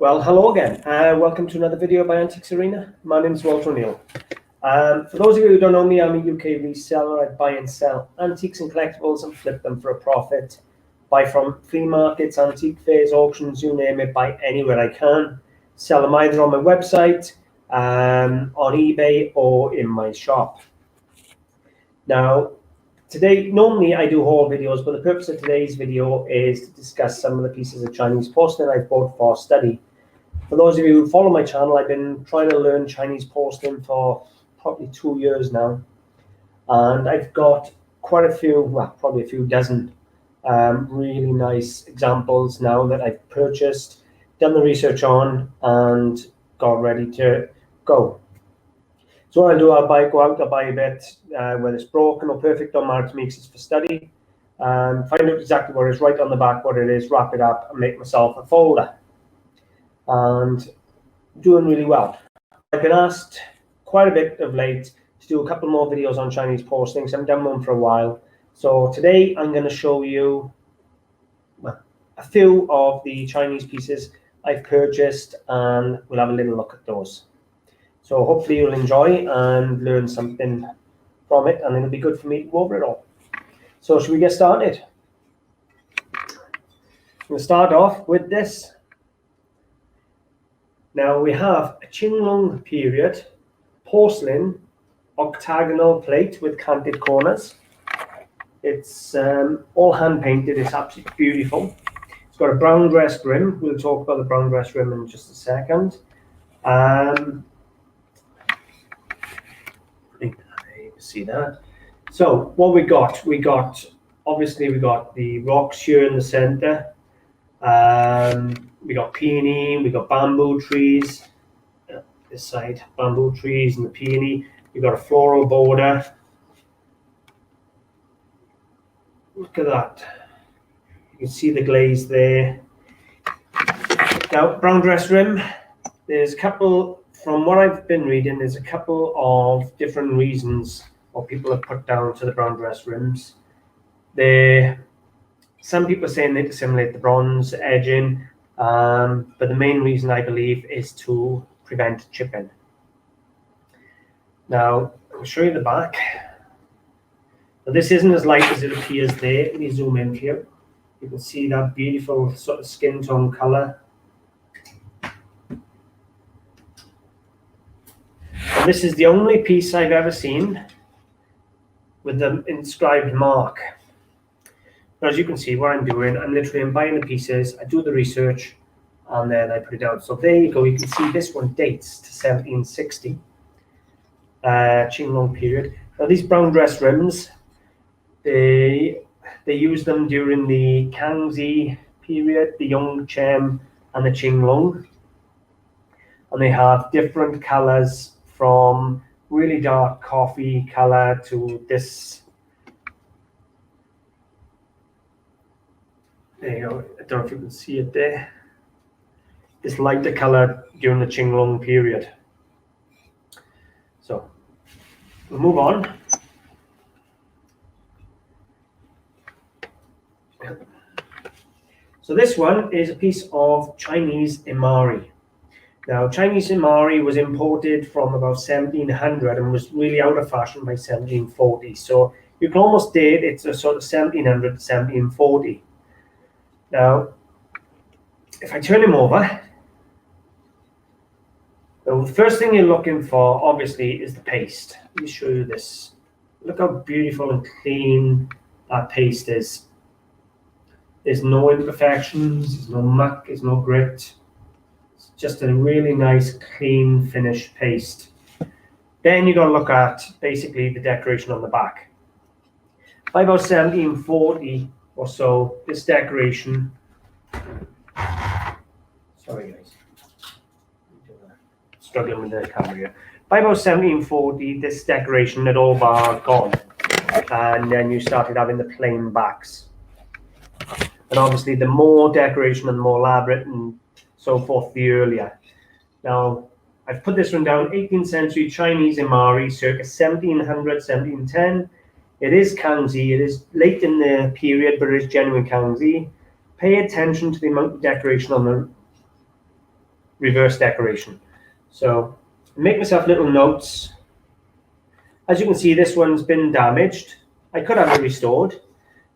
Well, hello again. Welcome to another video by AntiquesArena. My name is Walter O'Neill. For those of you who don't know me, I'm a UK reseller. I buy and sell antiques and collectibles and flip them for a profit. Buy from flea markets, antique fairs, auctions, you name it, buy anywhere I can. Sell them either on my website, on eBay, or in my shop. Now, today, normally I do haul videos, but the purpose of today's video is to discuss some of the pieces of Chinese porcelain I've bought for study. For those of you who follow my channel, I've been trying to learn Chinese porcelain for probably 2 years now. And I've got quite a few, well, probably a few dozen really nice examples now that I've purchased, done the research on, and got ready to go. So what I do, I'll go out, I'll buy a bit, whether it's broken or perfect or marked me, it's for study. Find out exactly what it is, write on the back what it is, wrap it up, and make myself a folder. And doing really well. I've been asked quite a bit of late to do a couple more videos on Chinese porcelain, because I haven't done one for a while. So today I'm going to show you a few of the Chinese pieces I've purchased, and we'll have a little look at those. So hopefully you'll enjoy and learn something from it, and it'll be good for me to go over it all. So should we get started? We'll start off with this. Now we have a Qianlong period porcelain octagonal plate with canted corners. It's all hand painted. It's absolutely beautiful. It's got a brown dress rim. We'll talk about the brown dress rim in just a second. See that. So what we got obviously we got the rocks here in the center. We got peony, we got bamboo trees, this side, bamboo trees and the peony. We got a floral border. Look at that. You can see the glaze there. Now, brown dress rim, there's a couple, from what I've been reading, there's a couple of different reasons what people have put down to the brown dress rims. Some people are saying they dissimulate the bronze edging, but the main reason I believe is to prevent chipping. Now, I'll show you the back. Now, this isn't as light as it appears there. Let me zoom in here. You can see that beautiful sort of skin tone color. And this is the only piece I've ever seen with the inscribed mark. Now, as you can see, what I'm doing, I'm buying the pieces, I do the research, and then I put it out. So there you go. You can see this one dates to 1760, Qianlong period. Now, these brown dress rims, they use them during the Kangxi period, the Yongzeng and the Qianlong, and they have different colors from really dark coffee color to this. There you go. I don't know if you can see it there. This lighter color during the Qianlong period. So we'll move on. So this one is a piece of Chinese Imari. Now, Chinese Imari was imported from about 1700 and was really out of fashion by 1740. So you can almost date it's a sort of 1700 to 1740. Now, if I turn him over, the first thing you're looking for, obviously, is the paste. Let me show you this. Look how beautiful and clean that paste is. There's no imperfections, there's no muck, there's no grit. It's just a really nice, clean, finished paste. Then you got to look at, basically, the decoration on the back. By about 1740, or so, this decoration, sorry guys, struggling with the camera here. By about 1740, this decoration had all bar gone, and then you started having the plain backs. And obviously, the more decoration and the more elaborate and so forth, the earlier. Now, I've put this one down, 18th century Chinese Imari, circa 1700, 1710. It is Kangxi. It is late in the period, but it is genuine Kangxi. Pay attention to the amount of decoration on reverse decoration. So make myself little notes. As you can see, this one's been damaged. I could have it restored,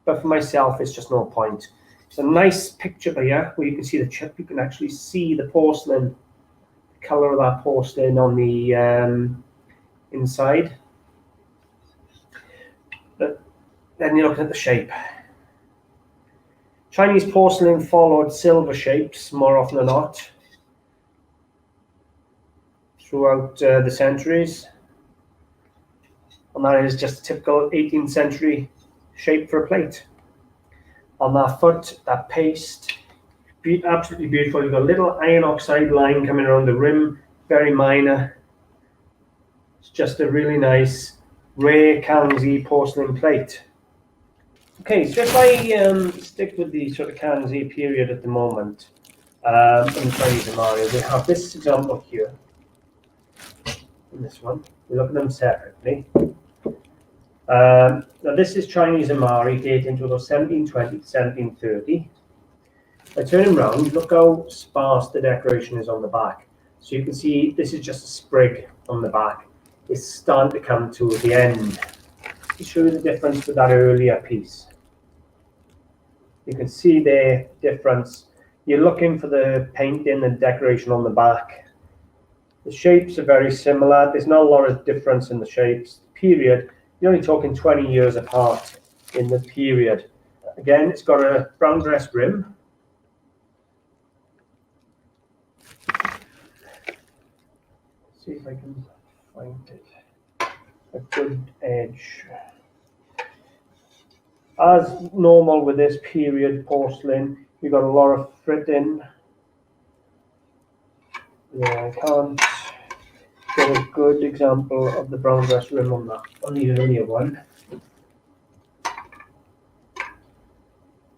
but for myself, it's just no point. It's a nice picture here where you can see the chip. You can actually see the porcelain, the color of that porcelain on the inside. But then you're looking at the shape. Chinese porcelain followed silver shapes more often than not throughout the centuries. And that is just a typical 18th century shape for a plate. On that foot, that paste, absolutely beautiful. You've got a little iron oxide line coming around the rim, very minor. It's just a really nice, rare Kangxi porcelain plate. Okay, so if I stick with the sort of Kangxi period at the moment, in the Chinese Imari, we have this example here, and this one. We look at them separately. Now this is Chinese Imari dating to about 1720 to 1730. If I turn him around, look how sparse the decoration is on the back. So you can see this is just a sprig on the back. It's starting to come to the end. To show you the difference with that earlier piece. You can see the difference. You're looking for the painting and decoration on the back. The shapes are very similar. There's not a lot of difference in the shapes. Period. You're only talking 20 years apart in the period. Again, it's got a brown dress rim. See if I can find it. A good edge. As normal with this period porcelain, you've got a lot of fritting. Yeah, I can't get a good example of the brown dress rim on that, on the earlier one.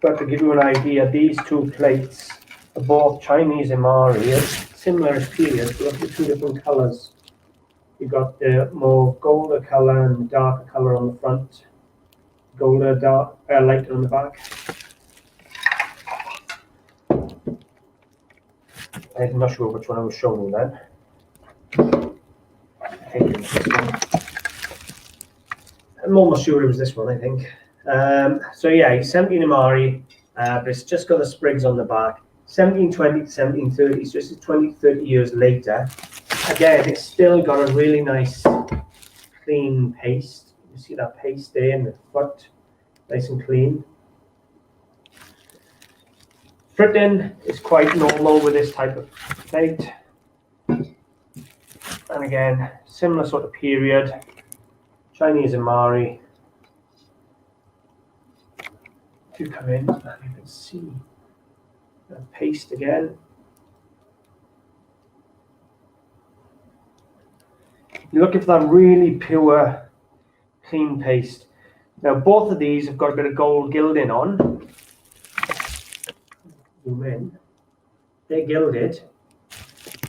But to give you an idea, these two plates are both Chinese Imari, similar period, but the two different colours. You've got the more golder colour and darker colour on the front, golder, dark, lighter on the back. I'm not sure which one I was showing you then. I think it was this one. I'm almost sure it was this one, I think. So yeah, 17 Imari, but it's just got the sprigs on the back. 1720 to 1730, so this is 20 to 30 years later. Again, it's still got a really nice, clean paste. You see that paste there in the foot, nice and clean. Fritting is quite normal with this type of plate. And again, similar sort of period, Chinese Imari. If you come in, and you can see the paste again. You're looking for that really pure, clean paste. Now, both of these have got a bit of gold gilding on. Zoom in. They're gilded.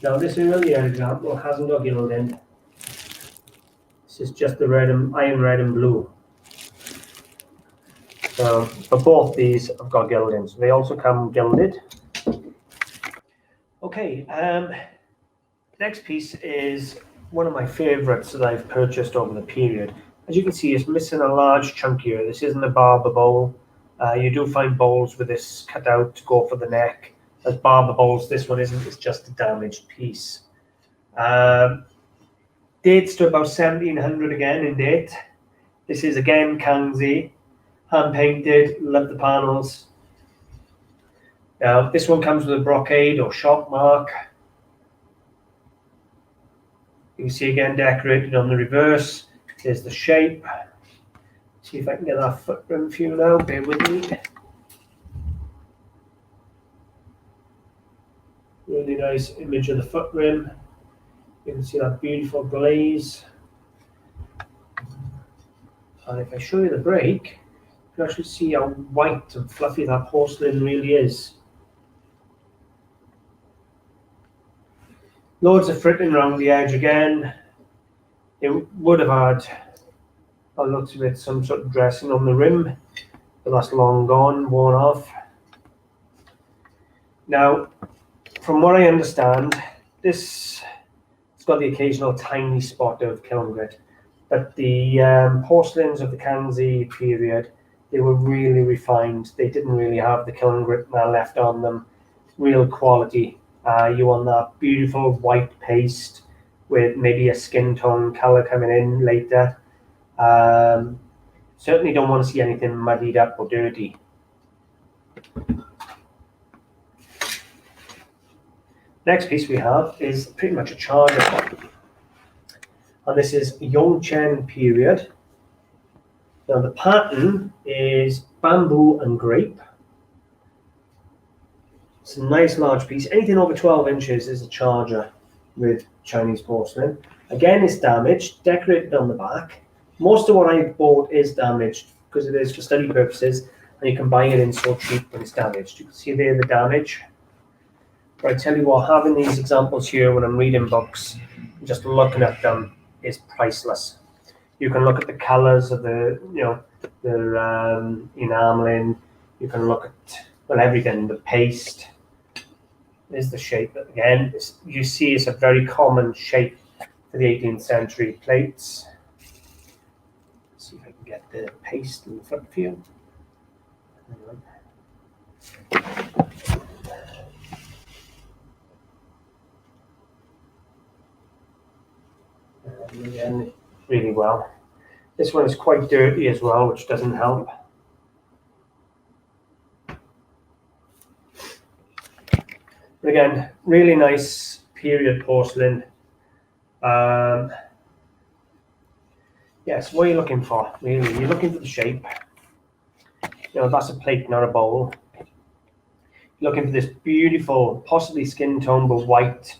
Now, this earlier example hasn't got gilding. This is just the red and iron red and blue. So, but both these have got gilding, so they also come gilded. Okay, next piece is one of my favorites that I've purchased over the period. As you can see, it's missing a large chunk here. This isn't a barber bowl. You do find bowls with this cut out to go for the neck. As barber bowls, this one isn't. It's just a damaged piece. Dates to about 1700 again in date. This is again Kangxi, hand painted. Love the panels. Now this one comes with a brocade or shop mark. You can see again decorated on the reverse. There's the shape. See if I can get that foot rim for you now. Bear with me. Really nice image of the foot rim. You can see that beautiful glaze. And if I show you the break, you can actually see how white and fluffy that porcelain really is. Loads of fritting around the edge again. It would have had, by the looks of it, some sort of dressing on the rim, but that's long gone, worn off. Now, from what I understand, it's got the occasional tiny spot of kiln grit, but the porcelains of the Kangxi period, they were really refined. They didn't really have the kiln grit left on them. Real quality. You want that beautiful white paste with maybe a skin tone color coming in later. Certainly don't want to see anything muddied up or dirty. Next piece we have is pretty much a charger, and this is Yongzeng period. Now the pattern is bamboo and grape. It's a nice large piece. Anything over 12 inches is a charger with Chinese porcelain. Again, it's damaged, decorated on the back. Most of what I bought is damaged because it is for study purposes, and you can buy it in so cheap when it's damaged. You can see there the damage. But I tell you what, having these examples here when I'm reading books, just looking at them is priceless. You can look at the colors of the, enameling. You can look at, well, everything, the paste. There's the shape. Again, you see it's a very common shape for the 18th century plates. Let's see if I can get the paste in the front view. Again, really well. This one is quite dirty as well, which doesn't help. But again, really nice period porcelain. Yes, what are you looking for? Really, you're looking for the shape. That's a plate, not a bowl. You're looking for this beautiful, possibly skin tone but white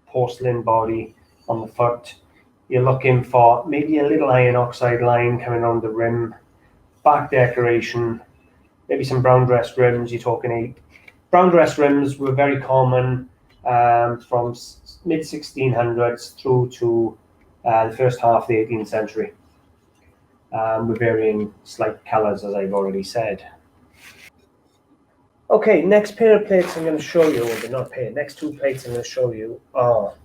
porcelain body on the foot. You're looking for maybe a little iron oxide line coming on the rim, back decoration, maybe some brown dress rims. You're talking brown dress rims were very common from mid 1600s through to the first half of the 18th century, with varying slight colors, as I've already said. Okay, next pair of plates I'm going to show you, or not pair, next two plates I'm going to show you are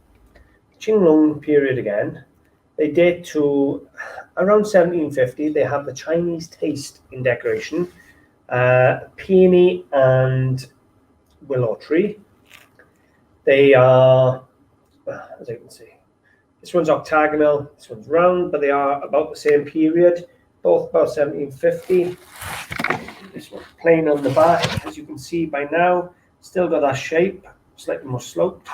Qianlong period again. They date to around 1750. They have the Chinese taste in decoration, peony and willow tree. They are, as you can see, this one's octagonal, this one's round, but they are about the same period, both about 1750. This one's plain on the back, as you can see by now, still got that shape, slightly more sloped.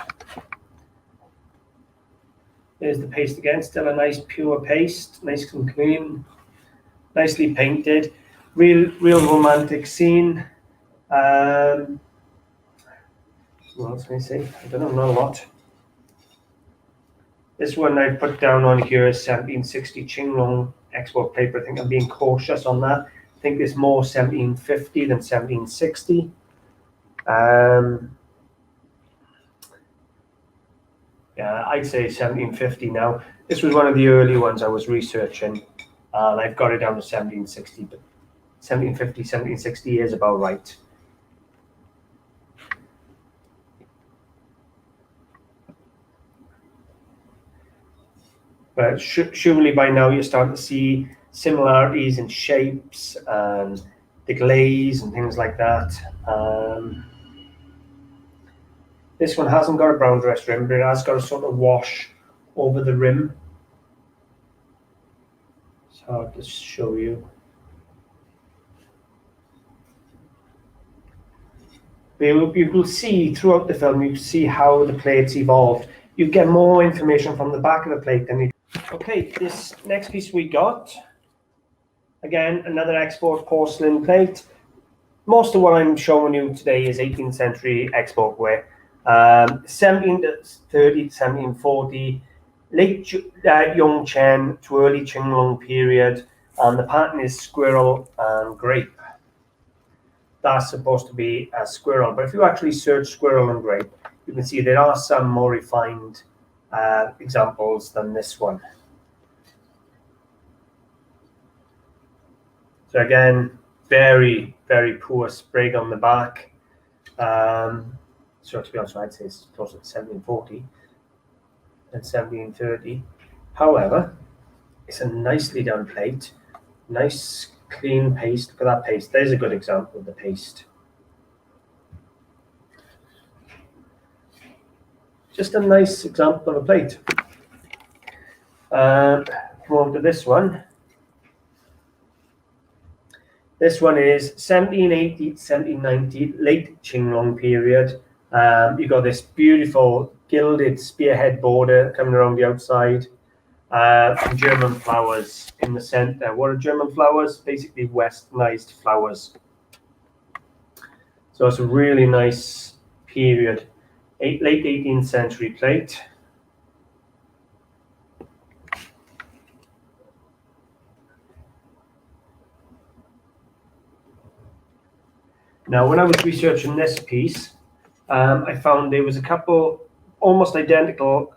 There's the paste again, still a nice pure paste, nice and clean, nicely painted, real romantic scene. What else can I say? I don't know, not a lot. This one I put down on here is 1760 Qianlong export paper. I think I'm being cautious on that. I think it's more 1750 than 1760. Yeah, I'd say 1750 now. This was one of the early ones I was researching, and I've got it down to 1760, but 1750, 1760 is about right. But surely by now you're starting to see similarities in shapes and the glaze and things like that. This one hasn't got a brown dress rim, but it has got a sort of wash over the rim. So I'll just show you. You will see throughout the film, you see how the plates evolved. You get more information from the back of the plate than you. Okay, this next piece we got, again, another export porcelain plate. Most of what I'm showing you today is 18th century export ware. 1730 to 1740, late Yongzeng to early Qianlong period, and the pattern is squirrel and grape. That's supposed to be a squirrel, but if you actually search squirrel and grape, you can see there are some more refined examples than this one. So again, very, very poor sprig on the back. So to be honest, I'd say it's closer to 1740 and 1730. However, it's a nicely done plate, nice clean paste. Look at that paste. There's a good example of the paste. Just a nice example of a plate. Come on to this one. This one is 1780, 1790, late Qianlong period. You've got this beautiful gilded spearhead border coming around the outside. German flowers in the center. What are German flowers? Basically westernized flowers. So it's a really nice period. Late 18th century plate. Now, when I was researching this piece, I found there was a couple almost identical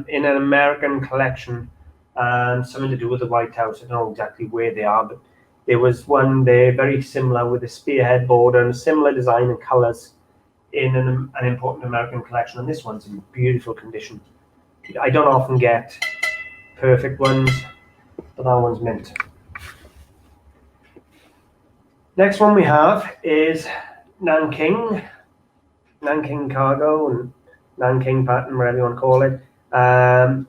in an American collection, something to do with the White House. I don't know exactly where they are, but there was one there very similar with a spearhead border and a similar design and colors in an important American collection. And this one's in beautiful condition. I don't often get perfect ones, but that one's mint. Next one we have is Nanking cargo and Nanking pattern, whatever you want to call it. So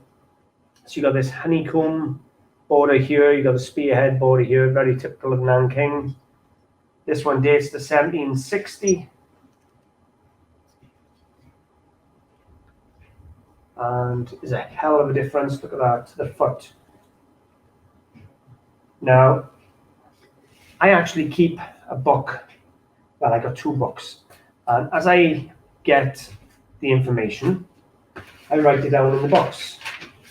you got this honeycomb border here, you got the spearhead border here, very typical of Nanking. This one dates to 1760. And is a hell of a difference. Look at that, to the foot. Now, I actually keep a book. Well, I got 2 books. And as I get the information, I write it down in the box.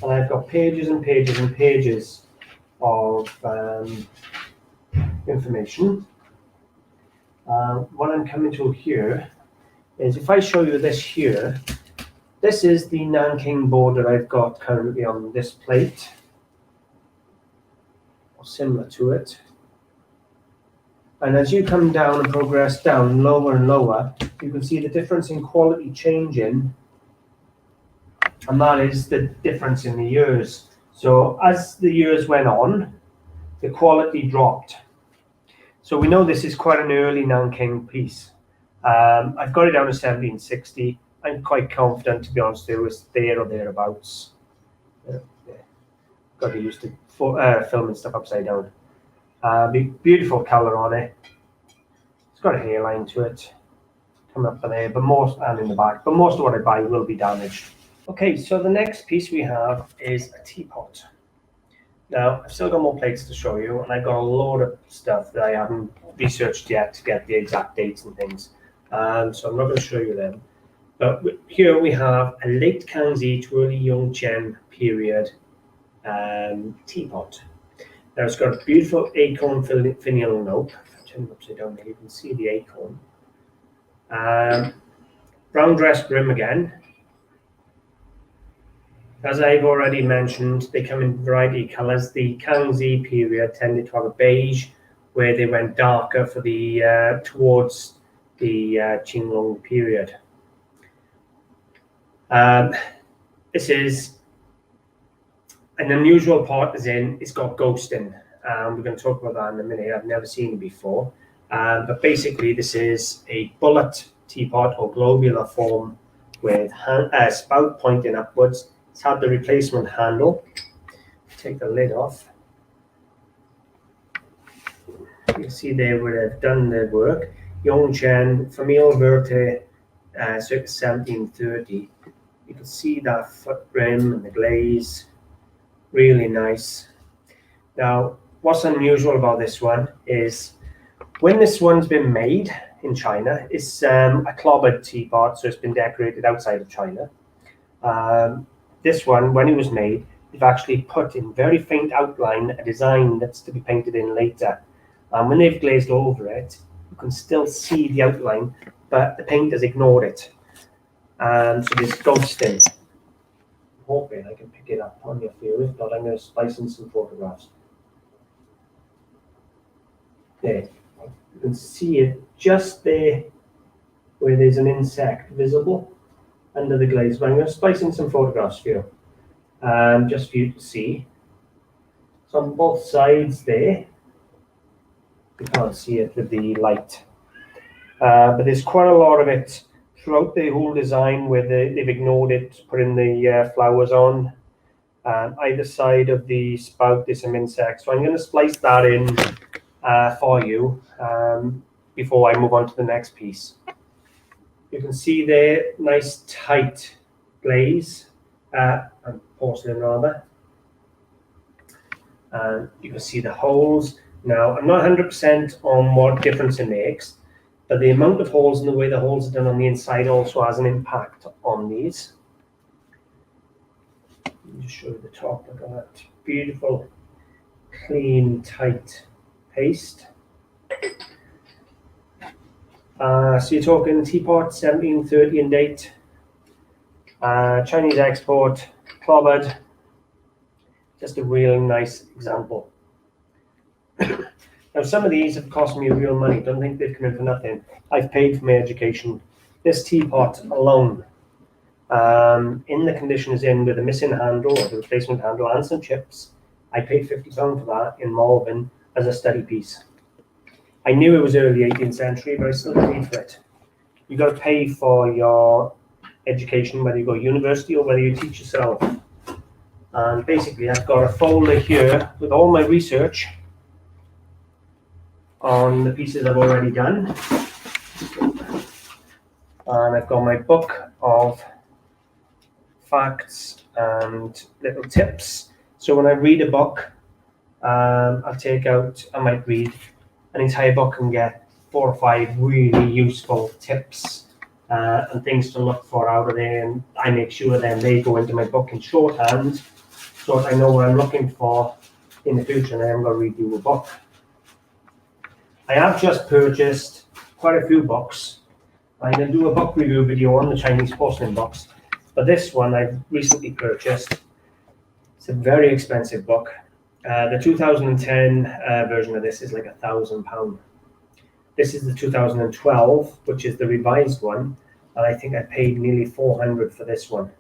And I've got pages and pages and pages of information. What I'm coming to here is, if I show you this here, this is the Nanking border I've got currently on this plate, or similar to it. And as you come down and progress down lower and lower, you can see the difference in quality changing, and that is the difference in the years. So as the years went on, the quality dropped. So we know this is quite an early Nanking piece. I've got it down to 1760. I'm quite confident, to be honest, it was there or thereabouts. Got used to filming stuff upside down. Beautiful color on it. It's got a hairline to it, coming up there, but most and in the back. But most of what I buy will be damaged. Okay, so the next piece we have is a teapot. Now, I've still got more plates to show you, and I've got a load of stuff that I haven't researched yet to get the exact dates and things. So I'm not going to show you them. But here we have a late Kangxi to early Yongzeng period teapot. Now it's got a beautiful acorn finial note. If I turn it upside down there, you can see the acorn. Brown dress brim again. As I've already mentioned, they come in a variety of colors. The Kangxi period tended to have a beige, where they went darker for the towards the Qianlong period. This is an unusual part, as in it's got ghosting. We're going to talk about that in a minute. I've never seen it before. But basically, this is a bullet teapot or globular form with spout pointing upwards. It's had the replacement handle. Take the lid off. You can see they would have done the work. Yongzheng, Famille Verte, circa 1730. You can see that foot rim and the glaze. Really nice. Now, what's unusual about this one is when this one's been made in China, it's a clobbered teapot, so it's been decorated outside of China. This one, when it was made, they've actually put in very faint outline a design that's to be painted in later. And when they've glazed over it, you can still see the outline, but the paint has ignored it. So there's ghosting. I'm hoping I can pick it up on your view. If not, I'm going to splice in some photographs. There, you can see it just there where there's an insect visible under the glaze. But I'm going to splice in some photographs for you, just for you to see. So on both sides there, you can't see it with the light, but there's quite a lot of it throughout the whole design where they've ignored it, putting the flowers on. Either side of the spout there's some insects. So I'm going to splice that in for you before I move on to the next piece. You can see there, nice tight glaze, porcelain rather. You can see the holes. Now, I'm not 100% on what difference it makes, but the amount of holes and the way the holes are done on the inside also has an impact on these. Let me just show you the top. Look at that. Beautiful, clean, tight paste. So you're talking teapot, 1730 in date, Chinese export, clobbered. Just a real nice example. Now, some of these have cost me real money. Don't think they've come in for nothing. I've paid for my education. This teapot alone, in the condition it's in with a missing handle or the replacement handle and some chips, I paid £50 for that in Malvern as a study piece. I knew it was early 18th century, but I still paid for it. You've got to pay for your education, whether you go to university or whether you teach yourself. And basically, I've got a folder here with all my research on the pieces I've already done. And I've got my book of facts and little tips. So when I read a book, I might read an entire book and get 4 or 5 really useful tips and things to look for out of there. And I make sure then they go into my book in shorthand so that I know what I'm looking for in the future and I'm going to redo a book. I have just purchased quite a few books. I'm going to do a book review video on the Chinese porcelain books, but this one I've recently purchased. It's a very expensive book. The 2010 version of this is like £1,000. This is the 2012, which is the revised one, and I think I paid nearly £400 for this one.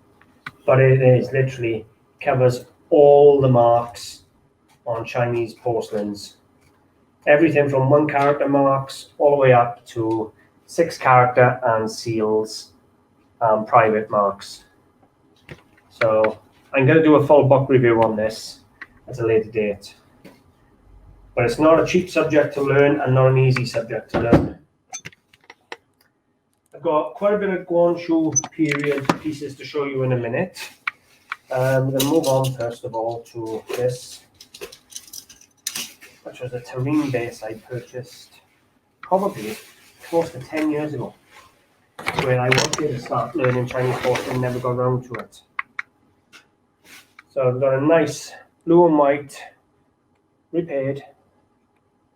But it is literally covers all the marks on Chinese porcelains. Everything from 1 character marks all the way up to 6 character and seals, private marks. So I'm going to do a full book review on this at a later date. But it's not a cheap subject to learn and not an easy subject to learn. I've got quite a bit of Guangzhou period pieces to show you in a minute. I'm going to move on first of all to this, which was a terrine base I purchased probably close to 10 years ago, where I wanted to start learning Chinese porcelain, never got around to it. So I've got a nice blue and white repaired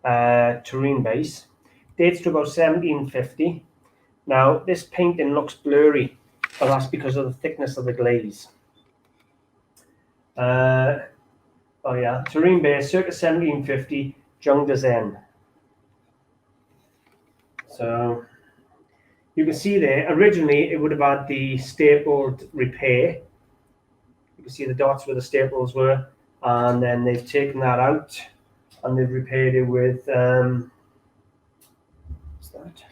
terrine base. Dates to about 1750. Now this painting looks blurry, but that's because of the thickness of the glaze. Oh yeah, terrine base, circa 1750, Zhengdezen. So you can see there, originally it would have had the stapled repair. You can see the dots where the staples were, and then they've taken that out and they've repaired it with, what's that?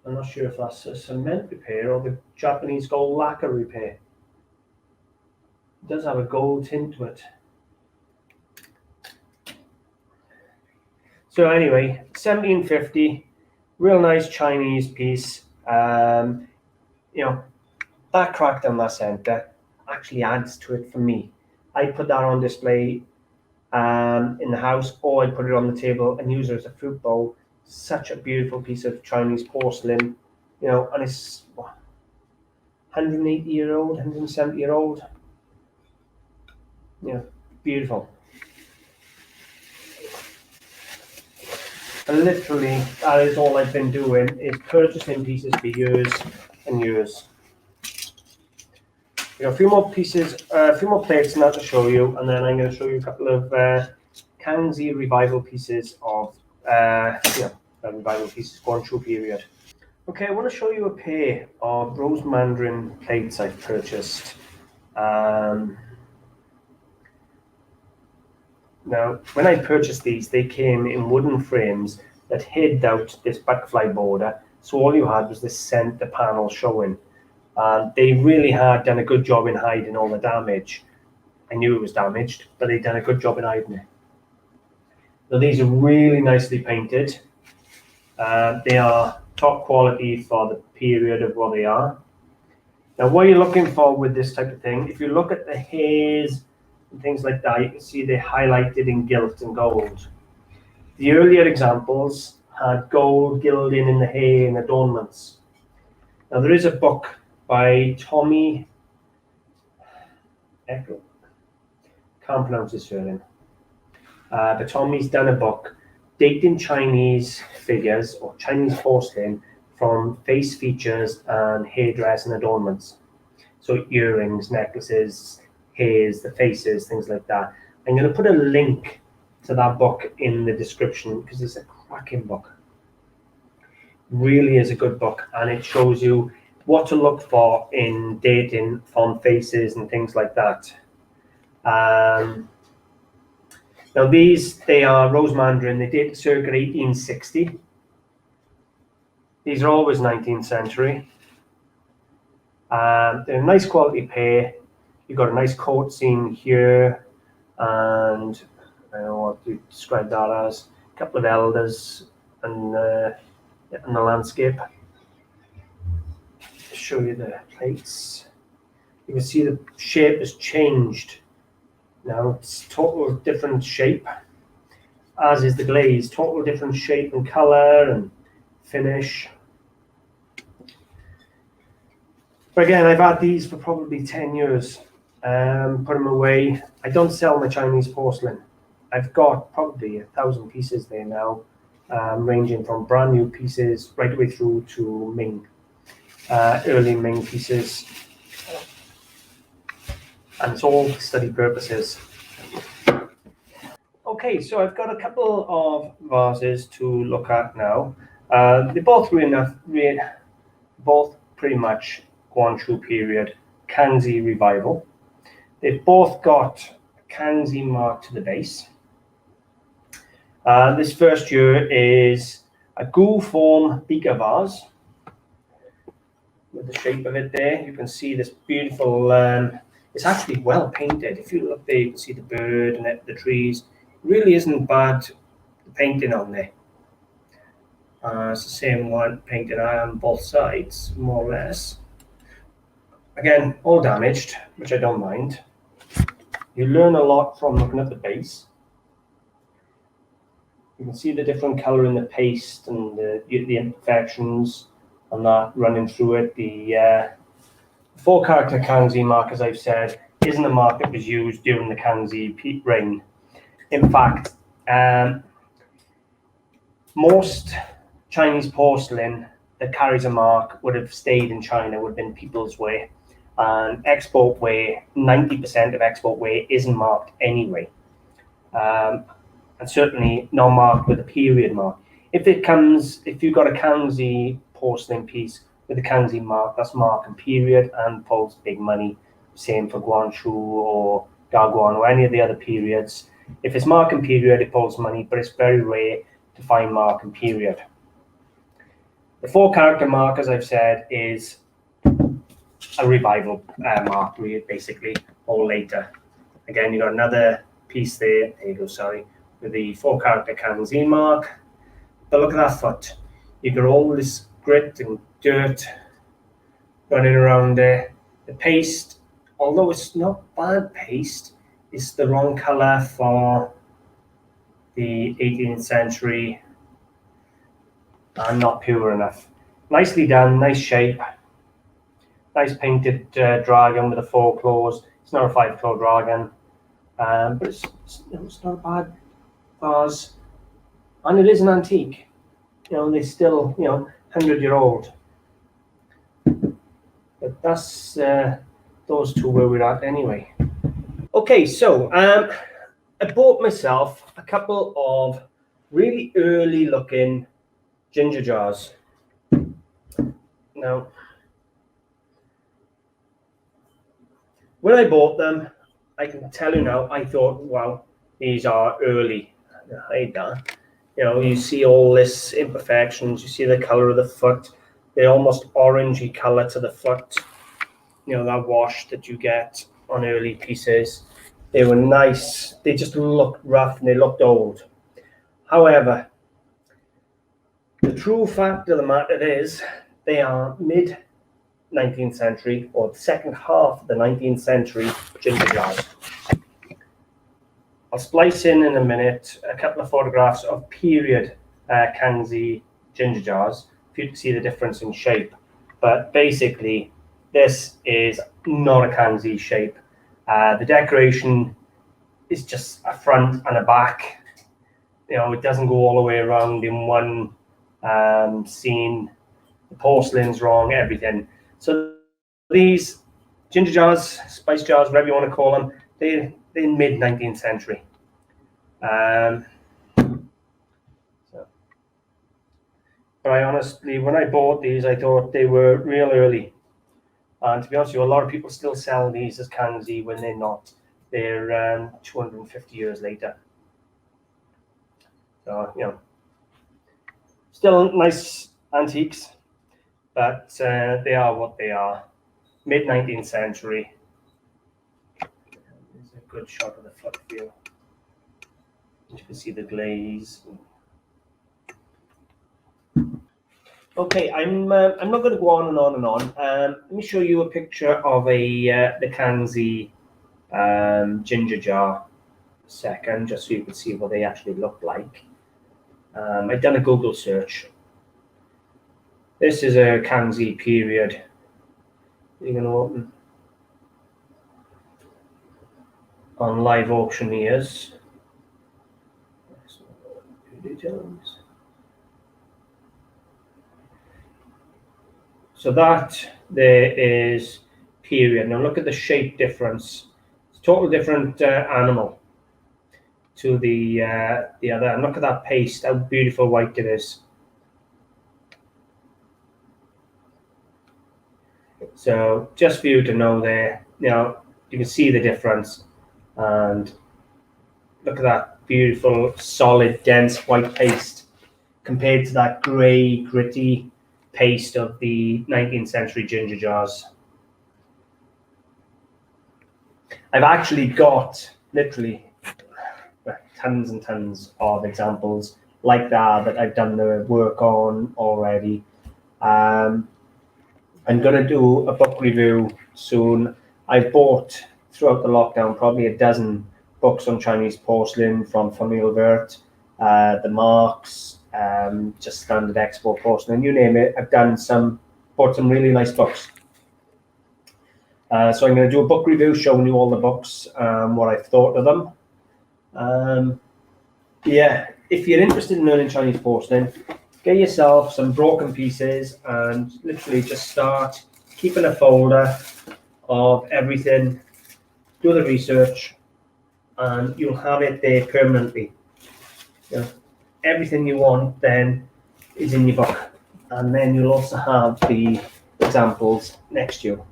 I'm not sure if that's a cement repair or the Japanese gold lacquer repair. It does have a gold tint to it. So anyway, 1750, real nice Chinese piece. You know, that crack down that center actually adds to it for me. I put that on display in the house, or I put it on the table and use it as a fruit bowl. Such a beautiful piece of Chinese porcelain, you know, and it's what, 180-year-old, 170-year-old. Yeah, beautiful. And literally, that is all I've been doing, is purchasing pieces for years and years. We got a few more pieces, a few more plates now to show you, and then I'm going to show you a couple of Kangxi revival pieces of, you know, revival pieces, Guangzhou period. Okay, I want to show you a pair of rose mandarin plates I've purchased. Now, when I purchased these, they came in wooden frames that hid out this butterfly border, so all you had was this center panel showing. They really had done a good job in hiding all the damage. I knew it was damaged, but they'd done a good job in hiding it. Now, these are really nicely painted. They are top quality for the period of what they are. Now, what you're looking for with this type of thing, if you look at the hairs and things like that, you can see they're highlighted in gilt and gold. The earlier examples had gold gilding in the hair and adornments. Now, there is a book by Tommy Echo. Can't pronounce his surname. But Tommy's done a book dating Chinese figures or Chinese porcelain from face features and hairdress and adornments. So earrings, necklaces, hairs, the faces, things like that. I'm going to put a link to that book in the description because it's a cracking book. Really is a good book, and it shows you what to look for in dating from faces and things like that. Now these, they are rose mandarin. They date circa 1860. These are always 19th century. They're a nice quality pair. You've got a nice coat scene here, and I don't know what to describe that as. A couple of elders and the landscape. Show you the plates. You can see the shape has changed. Now it's total different shape, as is the glaze. Total different shape and color and finish. But again, I've had these for probably 10 years. Put them away. I don't sell my Chinese porcelain. I've got probably 1,000 pieces there now, ranging from brand new pieces right the way through to Ming, early Ming pieces. And it's all for study purposes. Okay, so I've got a couple of vases to look at now. They're both both pretty much Guangzhou period, Kangxi revival. They've both got a Kangxi mark to the base. This first year is a goo form beaker vase with the shape of it there. You can see this beautiful, it's actually well painted. If you look there, you can see the bird and the trees. It really isn't bad, the painting on there. It's the same one painted on both sides, more or less. Again, all damaged, which I don't mind. You learn a lot from looking at the base. You can see the different color in the paste and the imperfections and that running through it. The 4-character Kangxi mark, as I've said, isn't a mark that was used during the Kangxi reign. In fact, most Chinese porcelain that carries a mark would have stayed in China, would have been people's wear. And export wear, 90% of export wear isn't marked anyway. And certainly not marked with a period mark. If you've got a Kangxi porcelain piece with a Kangxi mark, that's mark and period and pulls big money. Same for Guangzhou or Gaguan or any of the other periods. If it's mark and period, it pulls money, but it's very rare to find mark and period. The 4-character mark, as I've said, is a revival mark, basically, or later. Again, you got another piece there. There you go, sorry, with the 4-character Kangxi mark. But look at that foot. You got all this grit and dirt running around there. The paste, although it's not bad paste, it's the wrong color for the 18th century and not pure enough. Nicely done, nice shape. Nice painted dragon with the 4 claws. It's not a 5-claw dragon, but it's not a bad vase. And it is an antique. You know, they're still, 100-year-old. But that's those two where we're at anyway. Okay, so I bought myself a couple of really early looking ginger jars. Now, when I bought them, I can tell you now, I thought, wow, these are early. Hide that. You know, you see all this imperfections. You see the color of the foot. They're almost orangey color to the foot. You know, that wash that you get on early pieces. They were nice. They just looked rough and they looked old. However, the true fact of the matter is they are mid 19th century or the second half of the 19th century ginger jars. I'll splice in a minute a couple of photographs of period Kangxi ginger jars for you to see the difference in shape. But basically, this is not a Kangxi shape. The decoration is just a front and a back. You know, it doesn't go all the way around in one scene. The porcelain's wrong, everything. So these ginger jars, spice jars, whatever you want to call them, they're mid 19th century. But I honestly, when I bought these, I thought they were real early. And to be honest with you, a lot of people still sell these as Kangxi when they're not. They're 250 years later. So, you know, still nice antiques, but they are what they are. Mid 19th century. There's a good shot of the foot view. You can see the glaze. Okay, I'm not going to go on and on and on. Let me show you a picture of the Kangxi ginger jar. A second, just so you can see what they actually look like. I've done a Google search. This is a Kangxi period. You're going to open on Live Auctioneers. Details. So that there is period. Now look at the shape difference. It's a total different animal to the other. And look at that paste, how beautiful white it is. So just for you to know there, you know, you can see the difference. And look at that beautiful, solid, dense white paste compared to that grey, gritty paste of the 19th century ginger jars. I've actually got literally tons and tons of examples like that I've done the work on already. I'm going to do a book review soon. I've bought throughout the lockdown probably a dozen books on Chinese porcelain from Vermeer, the Marks, just standard export porcelain, you name it. I've done bought some really nice books. So I'm going to do a book review showing you all the books, what I've thought of them. Yeah, if you're interested in learning Chinese porcelain, get yourself some broken pieces and literally just start keeping a folder of everything, do the research, and you'll have it there permanently. You know, everything you want then is in your book, and then you'll also have the examples next to you.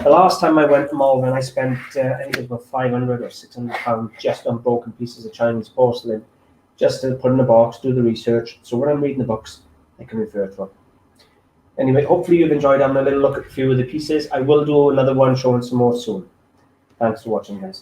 The last time I went to Malvern, I spent I think it was about 500 or 600 pounds just on broken pieces of Chinese porcelain, just to put in a box, do the research. So when I'm reading the books, I can refer to them. Anyway, hopefully you've enjoyed having a little look at a few of the pieces. I will do another one showing some more soon. Thanks for watching, guys.